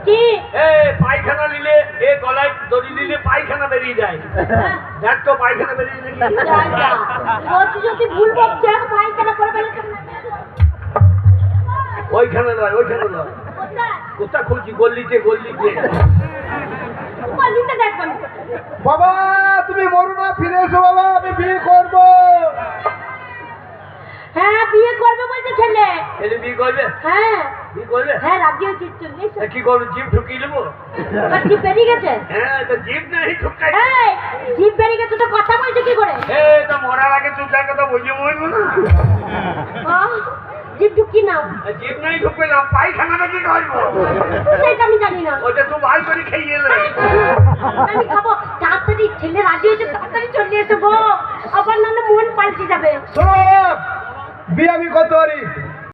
কি পায়খানা নিলে এ গলায় দড়ি দিলে পায়খানা বেরিয়ে যায়। দেখ তো পায়খানা বেরিয়ে নাকি? যদি ভুল বকছে পায়খানা করে ফেলে ওইখানে নয়, ওইখানে নয়। কোথা খুঁজছি? গল্লিতে, গল্লিতে। দেখবেন বাবা তুমি মরো না, ফিরে এসো বাবা, আমি বিয়ে করবো। হ্যাঁ বিয়ে করবে বলছে ছেলে। ছেলে বিয়ে করবে? হ্যাঁ বিয়ে করবে? হ্যাঁ রাজি হয়েছে। চলে এসো। কি করবো? জিপ ঢুকিয়ে নেবো? জিভ বেরিয়ে গেছে। হ্যাঁ তো জিপ নাই ঢুকাই। জিভ বেরিয়ে গেছে তো কথা বলছে কি করে? তো মরার আগে তুই তার কথা বুঝে বলবো না। জিভ ঢুকি নাও। জিপ নাই ঢুকবে না, পায়খানাটা কি করবো? সেটা আমি জানি না। ওটা তুই ভাই করে খেয়ে এলে। আমি খাবো। তাড়াতাড়ি ছেলে রাজি হয়েছে, তাড়াতাড়ি চলে এসো গো, আবার নাহলে মন পাল্টে যাবে। শোনো বিয়ে আমি করতে পারি।